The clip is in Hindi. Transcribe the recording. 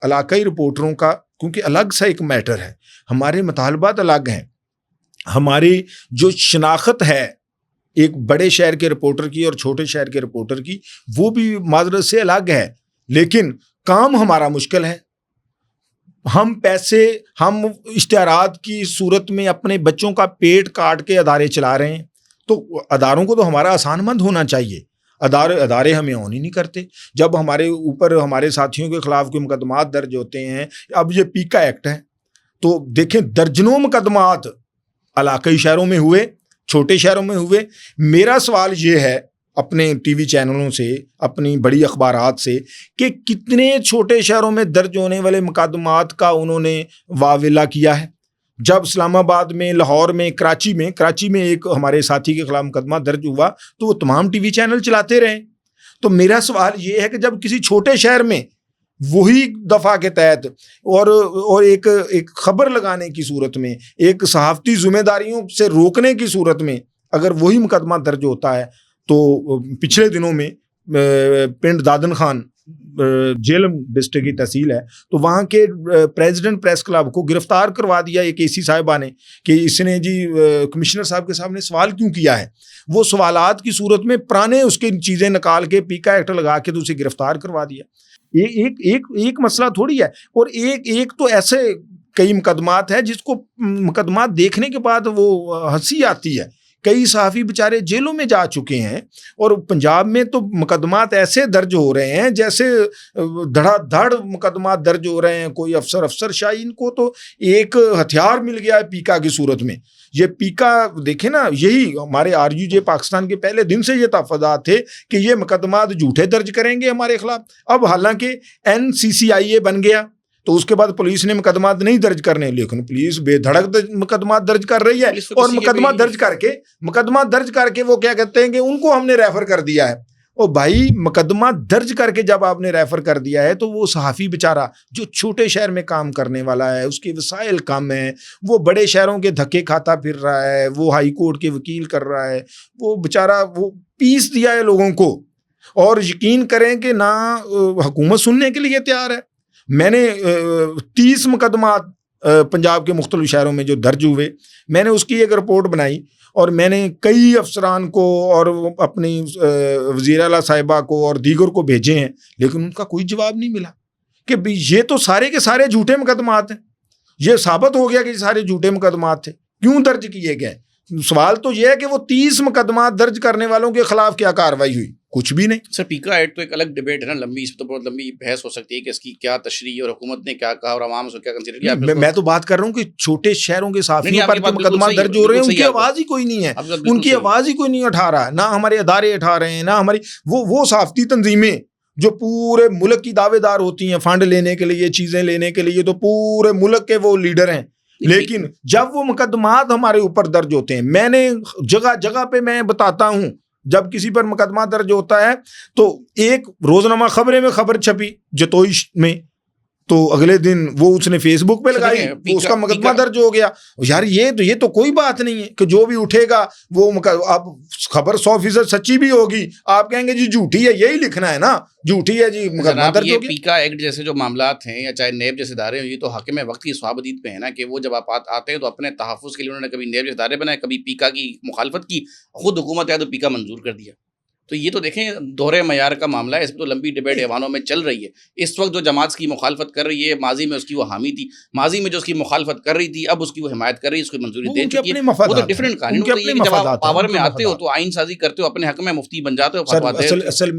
इलाकाई रिपोर्टरों का, क्योंकि अलग सा एक मैटर है, हमारे मुतालबात अलग हैं, हमारी जो शनाख्त है एक बड़े शहर के रिपोर्टर की और छोटे शहर के रिपोर्टर की, वो भी माजरत से अलग है, लेकिन काम हमारा मुश्किल है। हम इश्तिहारात की सूरत में अपने बच्चों का पेट काट के अदारे चला रहे हैं, तो अदारों को तो हमारा आसानमंद होना चाहिए। अदारे हमें ऑन ही नहीं करते। जब हमारे ऊपर हमारे साथियों के खिलाफ कोई मुकदमात दर्ज होते हैं, अब ये पीका एक्ट है, तो देखें दर्जनों मुकदमात इलाकाई शहरों में हुए, छोटे शहरों में हुए। मेरा सवाल ये है अपने टीवी चैनलों से, अपनी बड़ी अखबारात से, कि कितने छोटे शहरों में दर्ज होने वाले मुकदमात का उन्होंने वाविला किया है। जब इस्लामाबाद में, लाहौर में, कराची में एक हमारे साथी के खिलाफ मुकदमा दर्ज हुआ तो वो तमाम टीवी चैनल चलाते रहे। तो मेरा सवाल ये है कि जब किसी छोटे शहर में वही दफ़ा के तहत और एक खबर लगाने की सूरत में, एक सहाफ़ती जिम्मेदारियों से रोकने की सूरत में अगर वही मुकदमा दर्ज होता है, तो पिछले दिनों में पिंड दादन खान जेलम डिस्ट्रिक्ट की तहसील है, तो वहाँ के प्रेसिडेंट प्रेस क्लब को गिरफ्तार करवा दिया एक एसी साहिबा ने कि इसने जी कमिश्नर साहब के सामने सवाल क्यों किया है। वो सवालात की सूरत में पुराने उसके चीज़ें निकाल के पीका एक्ट लगा के तो उसे गिरफ्तार करवा दिया। एक मसला थोड़ी है। और एक तो ऐसे कई मुकदमात हैं जिसको मुकदमात देखने के बाद वो हंसी आती है। कई सहाफ़ी बेचारे जेलों में जा चुके हैं, और पंजाब में तो मुकदमात ऐसे दर्ज हो रहे हैं जैसे धड़ाधड़ मुकदमात दर्ज हो रहे हैं। कोई अफसरशाही, इनको तो एक हथियार मिल गया है पीका की सूरत में। ये पीका देखे ना, यही हमारे आरयूजे पाकिस्तान के पहले दिन से ये तहफ़्फ़ुज़ात थे कि ये मुकदमात झूठे दर्ज करेंगे हमारे खिलाफ। अब हालांकि NCCIA बन गया तो उसके बाद पुलिस ने मुकदमात नहीं दर्ज करने, लेकिन पुलिस बेधड़क मुकदमात दर्ज कर रही है। और मुकदमा दर्ज करके वो क्या कहते हैं कि उनको हमने रेफर कर दिया है। ओ भाई, मुकदमा दर्ज करके जब आपने रेफर कर दिया है तो वो सहाफ़ी बेचारा जो छोटे शहर में काम करने वाला है, उसके वसाइल कम हैं, वो बड़े शहरों के धक्के खाता फिर रहा है, वो हाई कोर्ट के वकील कर रहा है, वो बेचारा वो पीस दिया है लोगों को। और यकीन करें कि ना हुकूमत सुनने के लिए तैयार है। मैंने 30 मुकदमात पंजाब के मुख्तलिफ शहरों में जो दर्ज हुए, मैंने उसकी एक रिपोर्ट बनाई और मैंने कई अफसरान को और अपनी वज़ीर आला साहिबा को और दीगर को भेजे हैं, लेकिन उनका कोई जवाब नहीं मिला कि ये तो सारे के सारे झूठे मुकदमात हैं। ये साबित हो गया कि सारे झूठे मुकदमात थे, क्यों दर्ज किए गए। सवाल तो यह है कि वो 30 मुकदमात दर्ज करने वालों के खिलाफ क्या कार्रवाई हुई, कुछ भी नहीं। सर, पीका एक्ट तो एक अलग डिबेट है ना, लंबी, इस पर तो बहुत लंबी बहस हो सकती है कि इसकी क्या तशरीह और हुकूमत ने क्या कहा और आवाम उसको क्या कंसीडर किया। मैं तो बात कर रहा हूँ कि छोटे शहरों के साफियों पर जो मुकदमा दर्ज हो रहे हैं उनकी आवाज़ ही कोई नहीं है, उनकी आवाज़ ही कोई नहीं उठा रहा, ना हमारे अदारे उठा रहे हैं, ना हमारी वो साफ़ती तंजीमें जो पूरे मुल्क की दावेदार होती हैं फंड लेने के लिए, चीज़ें लेने के लिए, तो पूरे मुल्क के वो लीडर हैं। लेकिन जब वो मुकदमात हमारे ऊपर दर्ज होते हैं, मैंने जगह जगह पे मैं बताता हूं, जब किसी पर मुकदमा दर्ज होता है तो एक रोजनामा खबरें में खबर छपी जतोई में, तो अगले दिन वो उसने फेसबुक पे लगाई, तो उसका मुकदमा दर्ज हो गया। यार ये तो कोई बात नहीं है कि जो भी उठेगा वो अब खबर 100% सच्ची भी होगी, आप कहेंगे जी झूठी है, यही लिखना है ना, झूठी है जी, मुकदमा दर्ज हो गया। पीका एक्ट जैसे जो मामलात हैं या चाहे नेब जैसे इदारे हैं, ये तो हाकिम वक्त की स्वाबदीद पे है ना कि वो जब आप आते हैं तो अपने तहफ़्फ़ुज़ के लिए उन्होंने कभी नेब जैसे इदारे बनाए, कभी पीका की मुखालफत की, खुद हुकूमत है तो पीका मंजूर कर दिया। तो ये तो देखें दोहरे मयार का मामला है, इस पर तो लंबी डिबेट ऐवानों में चल रही है। इस वक्त जो जमात की मुखालफत कर रही है, माजी में उसकी वो हामी थी, माजी में जो उसकी मुखालफत कर रही थी अब उसकी वो हिमायत कर रही है, उसको मंजूरी दे चुकी है, वो तो डिफरेंट कहानी। जब आप पावर में आते हो तो आइन साजी करते हो, अपने हक में मुफ्ती बन जाते हो, फतवा देते हो। असल में